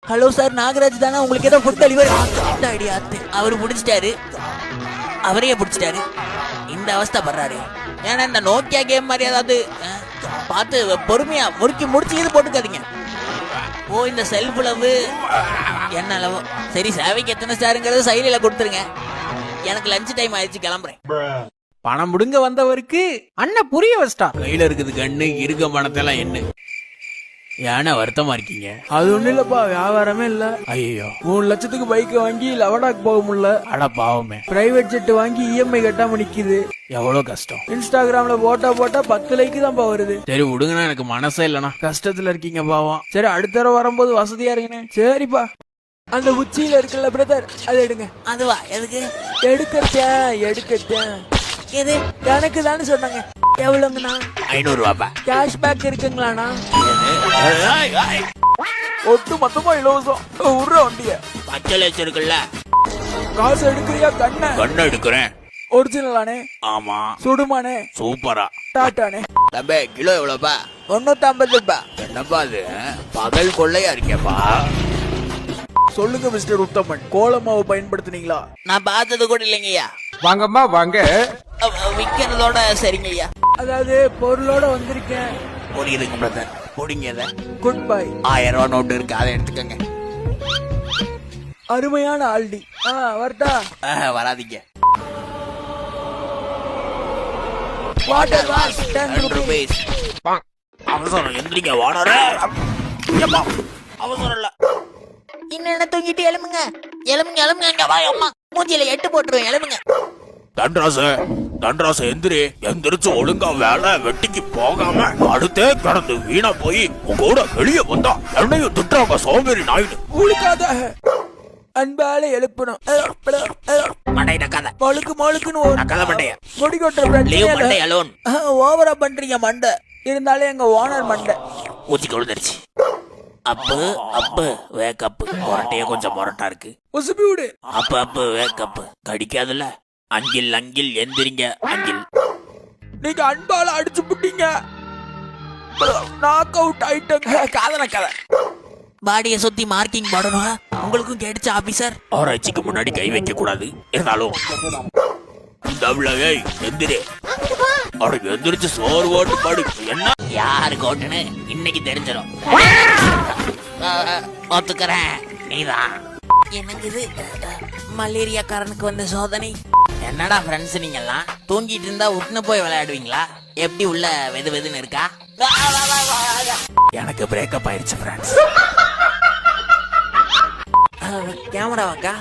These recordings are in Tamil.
ஹலோ சார், நாகராஜ் தானே? உங்களுக்கு ஏதோ ஃபுட் டெலிவரி ஐடியா? அவரு பிடிச்சிட்டாரு, அவரையே பிடிச்சிட்டாரு. இந்த அவஸ்தை படுறாரு. ஏன்னா இந்த நோக்கியா கேம் மாதிரி ஏதாவது பார்த்து பொறுமையா முடிச்சு இது போட்டுக்காதீங்க. ஓ, இந்த செல்ஃப் லவ் என்ன லவ்? சரி, சேவைக்கு எத்தனை ஸ்டாருங்கிறது சைலில கொடுத்துருங்க. எனக்கு லஞ்ச் டைம் ஆயிடுச்சு, கிளம்புறேன். பணம் முடுங்க வந்தவருக்கு அண்ணன் புரிய வச்சிட்டா. கையில இருக்குது கண்ணு, இருக்க பணத்தெல்லாம் என்ன ஏன்னா வருத்தமா இருக்கீங்க? அது ஒண்ணு இல்லப்பா, வியாபாரமே இல்ல. ஐயோ, 3 லட்சத்துக்கு பைக் வாங்கி லவடாக் போக முடியல. அட பாவமே. பிரைவேட் ஜெட் வாங்கி இஎம்ஐ கட்டாம நிக்குது. எவ்வளவு கஷ்டம். இன்ஸ்டாகிராம்ல போட்டா 10 லைக் தான் வருது. சரி விடுங்கண்ணா, எனக்கு மனசே இல்லைண்ணா. கஷ்டத்துல இருக்கீங்க பாவம். சரி, அடுத்த தடவை வரும்போது வசதியா இருக்கீங்க. சரிப்பா, அந்த உச்சியில இருக்குல்ல பிரதர், அதை எடுங்க. அதுவா? எதுக்கு எடுக்கட்டேன்? எது? எனக்கு தானே சொன்னாங்க. எவ்வளவுங்கண்ணா? 500 ரூபாப்பா. கேஷ்பேக் இருக்குங்களாண்ணா? ஒட்டு மொத்தமா இலவசம். உருற வண்டிய பச்சை இருக்குல்ல, காசு எடுக்கிறியா? கண்ணு எடுக்கிறேன். ஒரிஜினலானே? ஆமா. சுடுமானே? சூப்பரா. டாட்டானே? தம்பே, கிலோ எவ்வளோப்பா? 150 ரூபாய். என்னப்பா அது, பகல் கொள்ளையா இருக்கேப்பா. சொல்லுங்க மிஸ்டர் உத்தமன், கோலமாவை பயன்படுத்தினீங்களா? நான் பார்த்தது கூட இல்லைங்கய்யா. வாங்கம்மா வாங்க. விக்கிறதோட சரிங்கய்யா. அதாவது பொருளோட வந்திருக்கேன். புரியுதுங்க பிரதர், புடிங்க. Good bye. 1000 ரூபா நோட்டு இருக்கு, அதை எடுத்துக்கங்க. அருமையான ஆல்டி. வரட்டா? வராதீங்க. Water wash 10 rupees. அவசரம், எந்திரிங்க. வாடற அவசரம் இல்ல. என்ன தூங்கிட்டு எழுமுங்க. அம்மா மூஞ்சில 8 போட்டுருவேன். எழுமுங்க. தண்டராச எந்திரிச்சு ஒழுங்கா வேலை வெட்டிக்கு போகாம அடுத்தே கடந்து வீணா போய் உங்க கூட வெளியே வந்தா என்னையும் திட்டுறாங்க சோம்பேறி நாயிடு. உழுக்காத அன்பால எழுப்பணும். மண்டை நக்காத. மொழுக்குன்னு ஒரு நக்காத மண்டைய. முடி கொட்டுற லீவ் மண்டை அலோன். ஓவரா பண்றீங்க மண்டை. இருந்தாலும் எங்க ஓனர் மண்டை ஊச்சி கொழுந்துருச்சு. அப்பு வேக்கப்பு. முரட்டைய கொஞ்சம் முரட்டா இருக்கு. உசுப்பி விடு. அப்பு வேக்கப்பு கடிக்காதுல்ல. அங்கில் எந்திரிங்க. அங்கில், நீங்க அன்பால அடிச்சு புட்டீங்க. Knock out ஆயிட்டங்க. கதை பாடியை சுத்தி மார்க்கிங் போடணும். உங்களுக்கும் கேட்டுச்சு ஆபீசர்? ஆராய்ச்சிக்கு முன்னாடி கை வைக்க கூடாது. இருந்தாலும் எந்திரிச்சு சோறு ஓட்டு படு. என்ன யாரு கோட்டுன்னு இன்னைக்கு தெரிஞ்சிடும். ஒத்துக்கிறேன், நீதான். எனக்கு இது மலேரியாக்காரனுக்கு வந்த சோதனை. என்னடா ஃப்ரெண்ட்ஸ், நீங்கெல்லாம் தூங்கிட்டு இருந்தா உட்னு போய் விளையாடுவீங்களா? எப்படி உள்ள வெதுன்னு இருக்கா? எனக்கு பிரேக்கப் ஆயிடுச்சு ஃப்ரெண்ட்ஸ். கேமராவாக்கா?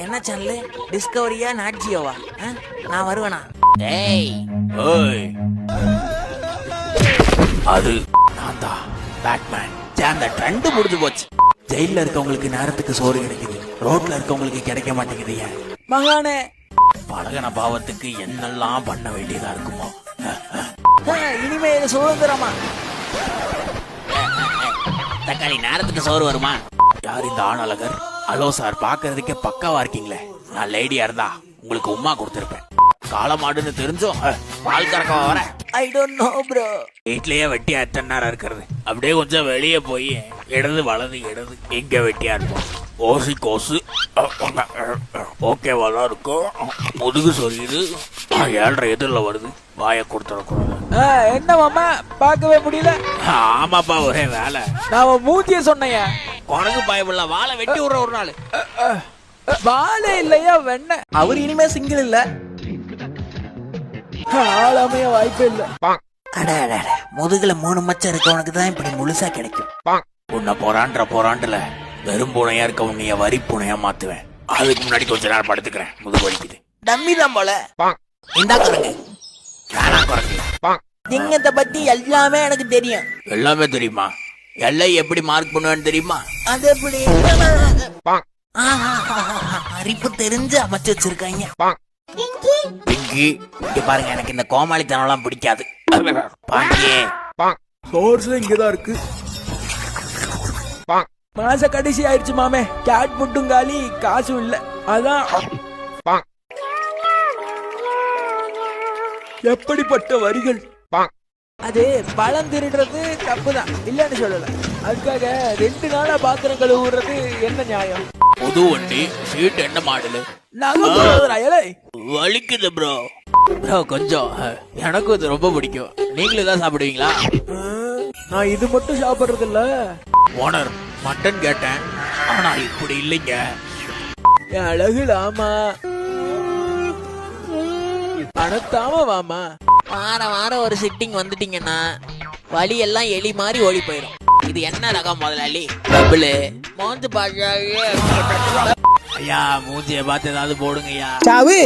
என்ன சேனலு? டிஸ்கவரியா நாட் ஜியோவா? நான் வருவேனா? அது நான் தான் பேட்மேன். அந்த ட்ரெண்ட் முடிஞ்சு போச்சு. ஜெயில இருக்கவங்களுக்கு நேரத்துக்கு சோறு கிடைக்குது, ரோட்ல இருக்கவங்களுக்கு கிடைக்க மாட்டேங்குது. ஏன் மகானே? பழகன பாவத்துக்கு என்னெல்லாம் பண்ண வேண்டியதா இருக்குமோ. இனிமே சுதந்திரமா? தக்காளி நேரத்துக்கு சோறு வருமா? யார் இந்த ஆணழகர்? ஹலோ சார், பாக்குறதுக்கே பக்காவா இருக்கீங்களே. நான் லேடியா இருந்தா உங்களுக்கு உமா கொடுத்திருப்பேன். காலமாடுன்னு தெரிஞ்சும் பால் கறக்கவா வர? I don't know bro. வீட்லயே வெட்டியா எத்தனை நேரம் இருக்கிறது? அப்படியே கொஞ்சம் வெளியே போய் இடது வலது எங்க வெட்டியா இருப்போம். ஓசி கோசு ஓகேவாதான் இருக்கும். முதுகு சொல்லிடு. 7:30 எதிரில் வருது. வாயை கொடுத்துடக்கூடாது. என்ன மாமா பார்க்கவே முடியல? ஆமாப்பா, ஒரே வேலை. நான் மூத்திய சொன்னேன். குரங்கு பயமில்ல, வாழை வெட்டி விடுற ஒரு நாள். வாழை இல்லையா வெண்ண? அவர் இனிமே சிங்கிள் இல்ல. ஆளாமைய வாய்ப்பே இல்ல. முதுகுல 3 மச்சம் இருக்கவனுக்கு தான் இப்படி முழுசா கிடைக்கும். உன்னை போராண்டுல வெறும் பூனையா இருக்க உன்னைய வரி பூனையா மாத்துவேன். அதுக்கு முன்னாடி கொஞ்ச நேரம் படுத்துக்கிறேன், முதுகு வலிக்குது. டம்மி தான் போல. இந்தா குரங்கு. வேணா குரங்கு. சிங்கத்தை பத்தி எல்லாமே எனக்கு தெரியும். எல்லாமே தெரியுமா? எல்லை எப்படி மார்க் பண்ணுவேன்னு தெரியுமா? அது எப்படி? அரிப்பு தெரிஞ்சு அமைச்சு வச்சிருக்காங்க. பிங்கி, இங்க பாருங்க, எனக்கு இந்த கோமாளித்தனம் எல்லாம் பிடிக்காது. பாங்கியே, சோர்ஸ் இங்கதான் இருக்கு. மாச கடைசி ஆயிடுச்சு மாமே. கேட் புட்டும் காலி, காசும் இல்ல. அதான் எப்படிப்பட்ட வரிகள். அது பழம் திருடுறது தப்புதான், இல்லன்னு சொல்லல. அதுக்காக 2 நாளா பாத்திரம் கழுவுறது என்ன நியாயம்? புது வண்டி, சீட் என்ன மாடலு? நாங்க வலிக்குது ப்ரோ. ப்ரோ கொஞ்சம், எனக்கும் இது ரொம்ப பிடிக்கும். நீங்களும் தான் சாப்பிடுவீங்களா? நான் இது மட்டும் சாப்பிடுறது இல்ல. ஓனர், மட்டன் கேட்டேன், ஆனா இப்படி இல்லைங்க. என் அழகுலாமா அனத்தாம வாமா. வாரம் ஒரு சிட்டிங் வந்துட்டீங்கன்னா வலி எல்லாம் எலி மாதிரி ஓடி போயிடும். இது என்ன ரகம் முதலாளி? டபுளு மோந்து பாஜாவே. ஐயா மூஞ்சிய பார்த்து ஏதாவது போடுங்க ஐயா. சாவு.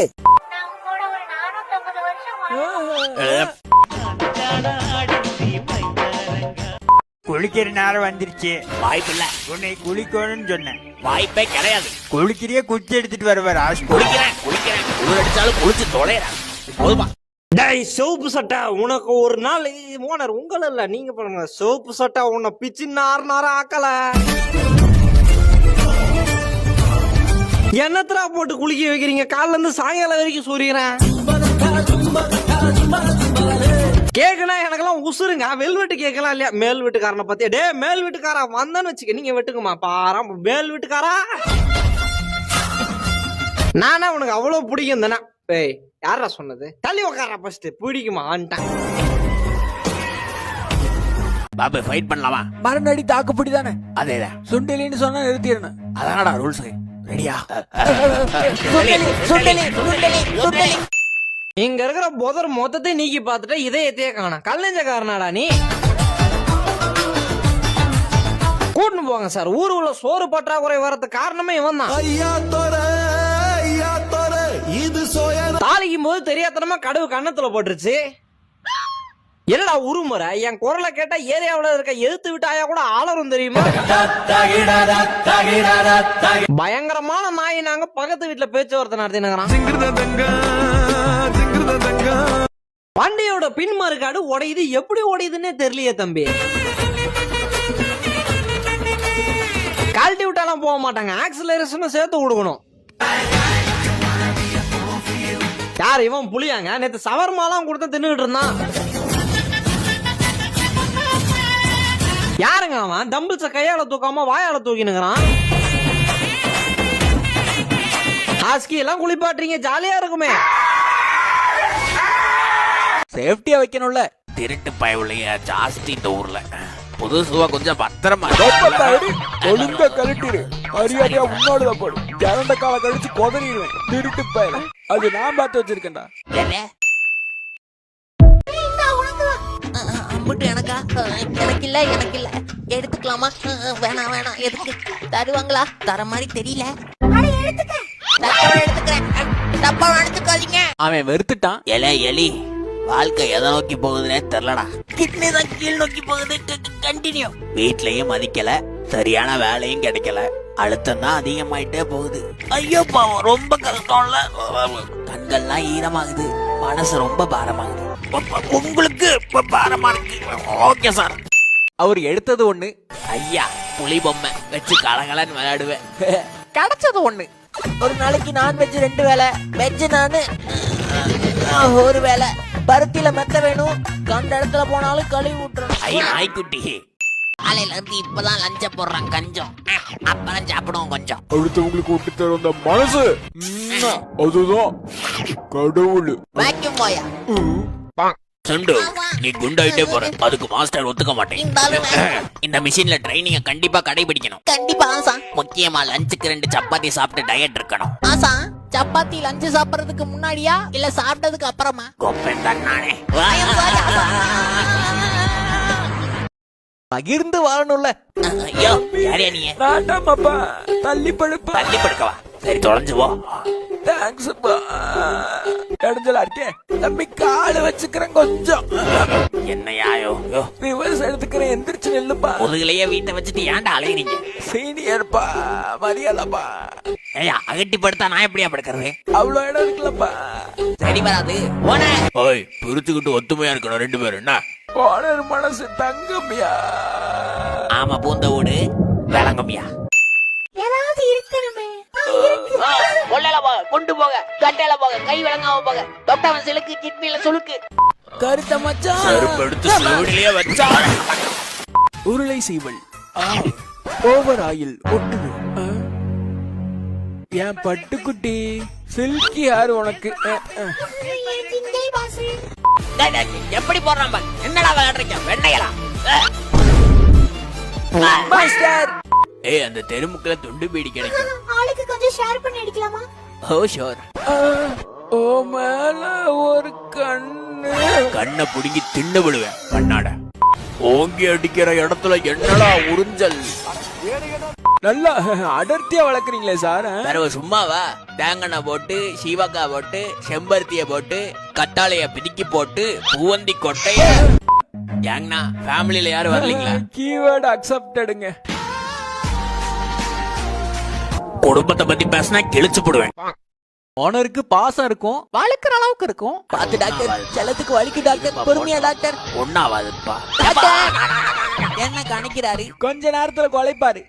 குளிக்கிற நேரம் வந்துருச்சு. வாய்ப்பில்ல, உன்னை குளிக்கணும்னு சொன்னேன். வாய்ப்பே கிடையாது. குளிக்கிறியே குச்சி எடுத்துட்டு வருவார். குளிக்கிறேன் குளிர் அடிச்சாலும் குளிச்சு தொலைறேன். போதுமா? டேய் சோப்பு சட்டை, உனக்கு ஒரு நாள் ஓனர் உங்கள இல்ல, நீங்க பண்ணுங்க. சோப்பு சட்டை உன்னை பிச்சு நார ஆக்கல. என்னத்தரா போட்டு குளிக்க வைக்கிறீங்க? காலைல இருந்து சாயங்காலம் வரைக்கும் சொல்லிக்கிறேன். கேக்குனா எனக்கெல்லாம் உசுருங்க. வெல்வெட்டு கேட்கலாம் இல்லையா? மேல் வீட்டுக்காரனை பத்தி. டே மேல் வீட்டுக்காரா வந்தான்னு வச்சுக்க, நீங்க வெட்டுக்குமா பாரா. மேல் வீட்டுக்காரா நானா உனக்கு அவ்வளவு பிடிக்கும் தானே? ஏய் யாரா சொன்னது? தள்ளி உக்காரா ஃபர்ஸ்ட். பிடிக்குமா ஆன்ட்டான். பாபு ஃபைட் பண்ணலாமா? மரணடி தாக்குப்பிடி தானே? அதேதான். சுண்டலின்னு சொன்னா நிறுத்திடணும். அதானடா ரூல்ஸ். ரெடியா? இங்க இருக்கிற புதர் மொத்தத்தை நீக்கி பார்த்துட்டு இதயத்தையே காணோம். கல்லஞ்சக்காரனாடா நீ? கூட்டின்னு போங்க சார். ஊர் உள்ள சோறு பற்றாக்குறை வரதுக்கு காரணமே இவன் தான். தாளிக்கும் போது தெரியாதனமா கடவு கண்ணத்துல போட்டுருச்சு. என்னடா உருமுறை? என் குரலை கேட்டா ஏரியாவுல இருக்க எதிர்த்து விட்டு ஆயா கூட ஆளரும் தெரியுமா? பயங்கரமான நாய். நாங்க பக்கத்து வீட்டுல பேச்சுவார்த்தை நடத்தினுங்கிறான். வண்டியோட பின்மறுக்காடு உடையுது. எப்படி உடையுதுன்னே தெரியலையே தம்பி. கழட்டி விட்டாலாம் போக மாட்டாங்க. ஆக்சிலரேஷனும் சேர்த்து கொடுக்கணும். யார் இவன்? புளியாங்க. நேத்து சவர்மாலாம் கொடுத்த தின்னுட்டு இருந்தான். யாருங்க அவன்? டம்பிள்ஸ கையால தூக்காம வாயால தூக்கினுங்கிறான். ஹாஸ்கி எல்லாம் குளிப்பாட்டுறீங்க, ஜாலியா இருக்குமே. சேஃப்டியா வைக்கணும்ல. திருட்டு பயவுலைய ஜாஸ்தி இந்த ஊர்ல. புதுசுவா கொஞ்சம் பத்திரமா. ஒழுங்கா கழட்டிடு. மரியாதையா உன்னோட போடு. ஜனந்த கால கழிச்சு கொதறிடுவேன். திருட்டு பயில அது நான் பார்த்து வச்சிருக்கேன்டா. அம்பிட்டு எனக்கா? எனக்கு இல்ல எடுத்துக்கலாமா? வேணாம் எதுக்கு? தருவாங்களா? தர மாதிரி தெரியல. தப்பா எடுத்துக்காதீங்க. அவன் வெறுத்துட்டான். எலி வாழ்க்கை எதை நோக்கி போகுதுன்னே தெரியலடா. கிட்னி தான் கீழ் நோக்கி போகுது. கண்டினியூ. வீட்லயும் மதிக்கல, சரியான வேலையும் கிடைக்கல, அழுத்தம் தான் அதிகமாயிட்டே போகுது. ஐயோ பாவம், ரொம்ப கஷ்டம்ல. கண்கள்லாம் ஈரமாகுது, மனசு ரொம்ப பாரமாகுது. உங்களுக்கு பாரமா இருக்கு. Okay sir. அவர் எடுத்தது ஒண்ணு. ஐயா புலி பொம்மை வச்சு கலகலன்னு விளையாடுவேன். கிடைச்சது ஒண்ணு. ஒரு நாளைக்கு நான்வெஜ் 2 வேளை, வெஜ் நானு ஒரு வேளை. பருத்தியில மெத்த வேணும். கண்ட இடத்துல போனாலும் கழுவி விட்டுறணும். ஐ நாய்க்குட்டி, காலையில இருந்து இப்பதான் லஞ்ச போடுறான் கஞ்சம். அப்பதான் சாப்பிடுவோம் கொஞ்சம். அடுத்தவங்களுக்கு விட்டு தரும் அந்த மனசு, அதுதான் கடவுள். வேக்யூம் போயா சண்டு நீ குண்டாயிட்டே போற. அதுக்கு மாஸ்டர் ஒத்துக்க மாட்டேன். இந்த மிஷின்ல ட்ரைனிங்க கண்டிப்பா கடைபிடிக்கணும். கண்டிப்பா ஆசா. முக்கியமா லஞ்சுக்கு 2 சப்பாத்தி சாப்பிட்டு டயட் இருக்கணும். ஆசா, சப்பாத்தி லஞ்சு சாப்பிடுறதுக்கு முன்னாடியா இல்ல சாப்பிட்டதுக்கு அப்புறமா? கொப்பன் தான் நானே. பகிர்ந்து வாழணும்ல. ஐயோ யாரே நீ? நாட்டாமப்பா, தள்ளி படுப்பா. தள்ளி படுக்கவா? சரி தொலைஞ்சு போ. தேங்க்ஸ் பா. இடைஞ்சலா இருக்கே தம்பி, காலு வச்சுக்கிறேன் கொஞ்சம். என்னையாயோ ரிவர்ஸ் எடுத்துக்கிறேன். எந்திரிச்சு நெல்லுப்பா. முதுகுலையே வீட்டை வச்சுட்டு ஏன்டா அலையறீங்க? சீனியர்ப்பா, மரியாதைப்பா. ஏயா அகட்டி படுத்தா நான் எப்படியா படுக்கிறது? அவ்வளவு இடம் இருக்குல்லப்பா. சரி வராது. ஓய் பிரிச்சுக்கிட்டு ஒத்துமையா இருக்கணும் 2 பேரும். என்ன ஓனர் மனசு தங்கம்யா. ஆமா பூந்த ஓடு விளங்கம்யா. ஏதாவது இருக்கணுமே. கொண்டு போக, கட்டையில போக, கை விளங்காம போக. தொட்டவன் சிலுக்கு, கிட்னில சுளுக்கு. கருத்த மச்சான் செருப்பு எடுத்து சூடிலேயே வச்சா. உருளை சீவல் ஓவர் ஆயில் ஒட்டுது. என் பட்டுக்குட்டி சில்கி ஹேர் உனக்கு. டேய், டேய், எப்படி போடுறான் பாரு. என்னடா விளையாடுறீங்க வெண்ணையலா? மாஸ்டர் ஏய் அந்த தெருமுக்குல துண்டு பீடி கிடைக்கும். ஆளுக்கு கொஞ்சம் ஷேர் பண்ணி அடிக்கலாமா? ஓ ஷோர். ஓ மேல ஒரு கண்ணு. கண்ணை புடுங்கி தின்னு விடுவேன் கண்ணாட. ஓங்கி அடிக்கிற இடத்துல என்னடா உறிஞ்சல். நல்லா அடர்த்தியா வளர்க்குறீங்களே சார். வேற சும்மாவா? தேங்கெண்ணெய் போட்டு சீவக்காய் போட்டு செம்பருத்திய போட்டு கத்தாழைய பிதுக்கி போட்டு பூவந்தி கொட்டைய. ஏங்கண்ணா ஃபேமிலியில யாரும் வரலீங்களா? கீவேர்டு அக்செப்டடுங்க. குடும்பத்தை பத்தி பேசினா கிழிச்சு போடுவேன். ஓனருக்கு பாசம் இருக்கும், வளர்க்குற அளவுக்கு இருக்கும். பாத்து டாக்டர், செல்லத்துக்கு வலிக்கு டாக்டர். பொறுமையா டாக்டர். ஒன்னாவாதுப்பா. என்ன கணக்கிறாரு? கொஞ்ச நேரத்துல கொலைப்பாரு.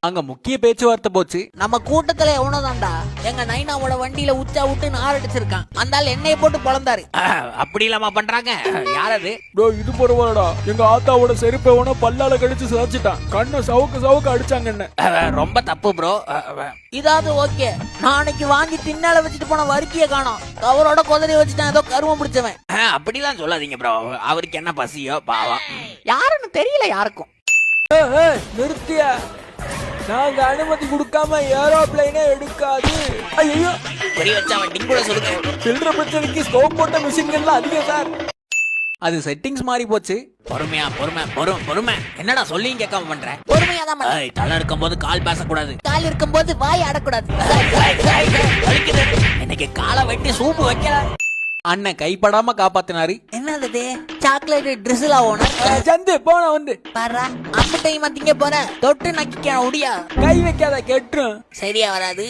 அங்க முக்கிய பேச்சுவார்த்தை போச்சு. நம்ம கூட்டத்துல எவனோதான்டா எங்க நைனாவோட வண்டியில உச்சா விட்டு நாரடிச்சிருக்கான். அந்த ஆள் எண்ணெயை போட்டு பொழந்தாரு. அப்படி இல்லாம பண்றாங்க. யாரது? இது பரவாயில்லடா. எங்க ஆத்தாவோட செருப்பை உன பல்லால கடிச்சு சிதைச்சிட்டான். கண்ணை சவுக்கு அடிச்சாங்க என்ன. ரொம்ப தப்பு ப்ரோ. இதாவது ஓகே. நாளைக்கு வாங்கி தின்னால வச்சுட்டு போன வரிக்கைய காணோம். கவரோட குதிரைய வச்சுட்டான். ஏதோ கருமம் பிடிச்சவன். அப்படிலாம் சொல்லாதீங்க ப்ரோ. அவருக்கு என்ன பசியோ பாவம். யாருன்னு தெரியல யாருக்கும். நிறுத்தியா, நாங்க அனுமதி கொடுக்காம ஏரோப்ளைனே எடுக்காது. ஐயோ, பெரிய வச்சா அவன் டிங்குல சொல்லுங்க. சில்லற பிரச்சனைக்கு ஸ்கோப் போட்ட மிஷின்கள்லாம் அதிகம் சார். அது செட்டிங்ஸ் மாறி போச்சு. பொறுமையா பொறுமை. என்னடா சொல்லியும் கேட்காம பண்ற? பொறுமையாதான் பண்ணு. தலை இருக்கும் போது கால் பேசக்கூடாது. கால் இருக்கும்போது வாய் அடக்கூடாது. இன்னைக்கு காலை வெட்டி சூப்பு வைக்கலாம். அண்ணன் கைப்படாம காப்பாத்தினாரு. என்னது சாக்லேட் ட்ரிஸ்ல ஓனர் சந்து போன வந்து பாரா. அந்த டைம் திங்க போற தொட்டு நக்கிக்க முடியா. கை வைக்காத கெட்டுரும். சரியா வராது.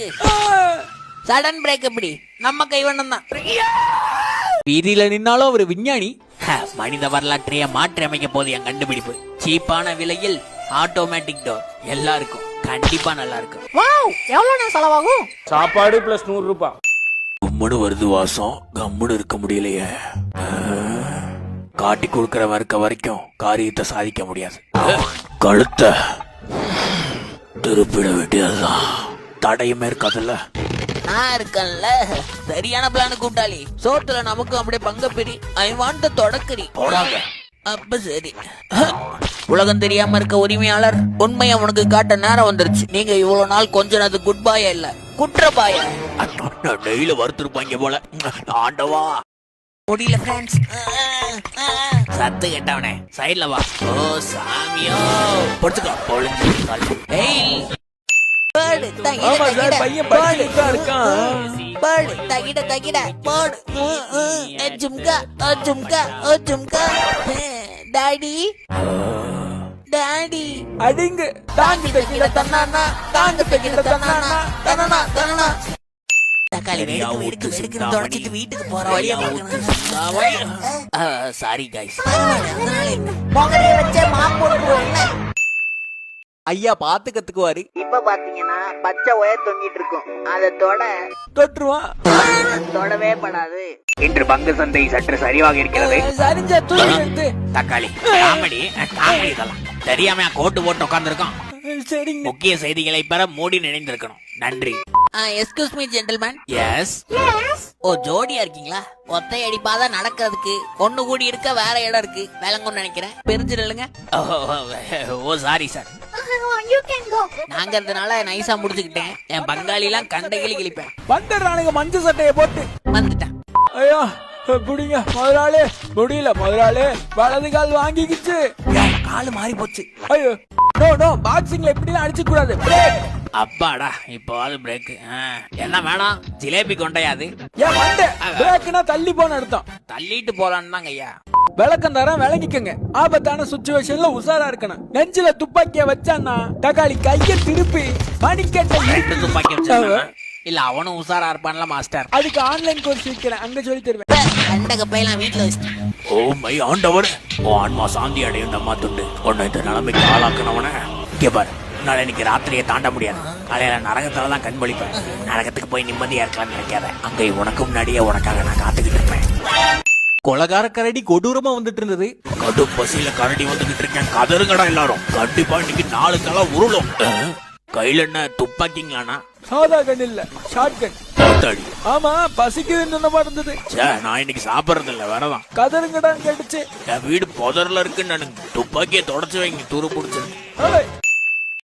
சடன் பிரேக் எப்படி? நம்ம கைவண்ணம் தான். வீதியில நின்னாலும் ஒரு விஞ்ஞானி. மனித வரலாற்றைய மாற்றி அமைக்க போது என் கண்டுபிடிப்பு. சீப்பான விலையில் ஆட்டோமேட்டிக் டோர். எல்லாருக்கும் கண்டிப்பா நல்லா இருக்கும். வாவ், எவ்வளவு செலவாகும்? சாப்பாடு பிளஸ் 100 ரூபாய். கும்முடு வருது வாசம். கம்முடு இருக்க முடியலையே. காட்டி கொடுக்கறவன் இருக்க வரைக்கும் காரியத்தை சாதிக்க முடியாது. கழுத்த திருப்பிட வேண்டியதுதான். தடையுமே இருக்காதுல்ல. நான் இருக்கேன்ல. சரியான பிளான் கூட்டாளி. சோத்துல நமக்கு அப்படியே பங்கு பிரி. ஐ வாண்ட் தி தொடக்கரி. போடாங்க. அப்ப சரி. உலகம் தெரியாம இருக்க உரிமையாளர் உண்மையை உனக்கு காட்ட நேரம் வந்துருச்சு. நீங்க இவ்வளவு நாள் கொஞ்சம் அது குட் பாயா இல்ல குற்றபாய. டெய்லி வறுத்திருப்பாங்க போல. ஆண்டவா முடியல ஃப்ரெண்ட்ஸ். சத்து கேட்டவனே சைட்ல வா. ஓ சாமியோ பொறுத்துக்கோ. பொழிஞ்சு ஏய் பேர்டு தகிட ஆமா சார், தகிட. பையன் படிச்சுட்டு தான் இருக்கான். பேர்டு தகிட தகிட. Bird jhumka jhumka jhumka. Daddy daddy அடிங்க. தாங்கி தகிட தன்னானா தாங்க தகிட தன்னானா தனனா தனனா. தக்காளி வெடுக்கு தொடச்சிட்டு வீட்டுக்கு போற வழியா சாரி கைஸ். மொகரைய வச்ச மாப் போட்டுருவோம்ல. ஐயா பாத்து கத்துக்குவாரு. இப்ப பாத்தீங்கன்னா பச்சை ஒயர் தொங்கிட்டு இருக்கும். அத தொட்டுருவான். தொடவே படாது. இன்று பங்கு சந்தை சற்று சரிவாக இருக்கிறது. சரிஞ்ச தூக்கி எடுத்து. தக்காளி காமெடி இதெல்லாம் தெரியாம கோட்டு போட்டு உட்கார்ந்துருக்கோம். சரிங்க. முக்கிய செய்திகளை பெற மூடி நினைந்திருக்கணும். நன்றி. Excuse me gentleman. எஸ். ஓ ஜோடியா இருக்கீங்களா? ஒத்தை அடிப்பாதான் நடக்கிறதுக்கு ஒண்ணு கூடி இருக்க வேற இடம் இருக்கு. வேலங்கன்னு நினைக்கிறேன். பிரிஞ்சிடலுங்க. Oh sorry sir. You can go. நாங்க இருந்தனால நைஸா முடிச்சுக்கிட்டேன். என் பங்காளி எல்லாம் கண்டைகளி கிழிப்பேன். வந்துடுறானுங்க மஞ்சள் சட்டையை போட்டு. வந்துட்டேன். ஐயோ புடிங்க முதலாளி. முடியல முதலாளி. வலது கால் வாங்கிக்கிச்சு. காலு மாறி போச்சு. ஐயோ நோ பாக்ஸிங்ல இப்படிலாம் அடிச்சு கூடாது. அப்பாடா இப்போது பிரேக். என்ன வேணாம்? ஜிலேபி கொண்டையாது. ஏன் மண்டே பிரேக்னா தள்ளி போன அர்த்தம். தள்ளிட்டு போலான்னு தாங்க ஐயா. விளக்கம் தரேன் விளங்கிக்கங்க. ஆபத்தான சுச்சுவேஷன்ல உசாரா இருக்கணும். நெஞ்சில துப்பாக்கிய வச்சான்னா தக்காளி கைய திருப்பி மணிக்கட்டை ரெண்டு துப்பாக்கி வச்சிருக்காங்க. இல்ல அவனும் உசாரா இருப்பான்ல மாஸ்டர். அதுக்கு ஆன்லைன் கோர்ஸ் விக்கிறேன். அங்க சொல்லி தருவேன். அந்த கப்பையெல்லாம் வீட்டுல வச்சு. ஓ மை ஆண்டவர். ஓ ஆன்மா சாந்தி அடையும் அம்மா துண்டு. ஒன்னு இந்த நிலைமைக்கு ஆளாக்கணவன இங்க பாரு. உன்னால இன்னைக்கு ராத்திரியை தாண்ட முடியாது. காலையில நரகத்துலதான் கண் வலிப்பேன். நரகத்துக்கு போய் நிம்மதியா இருக்கலாம்னு நினைக்காத. அங்க உனக்கு முன்னாடியே உனக்காக நான் காத்துக்கிட்டு இருப்பேன். கொலகார கரடி கொடூரமா வந்துட்டு இருந்தது. கடும் பசியில கரடி வந்துகிட்டு இருக்கேன், கதறுங்கடா எல்லாரும். கண்டிப்பா இன்னைக்கு 4 தலை உருளும். கையில என்ன துப்பாக்கிங்களாண்ணா? சாதா கன் இல்ல, ஷார்ட் கன். பார்த்தாடி. ஆமா, பசிக்குதுன்னு சொன்ன மாதிரி இருந்தது. நான் இன்னைக்கு சாப்பிடறது இல்ல, வரதான். கதருங்கடான்னு கேட்டுச்சு. என் வீடு புதர்ல இருக்குன்னு நானு துப்பாக்கியை தொடச்சு வைங்க, துரு பிடிச்சிருக்கு. ஏய்,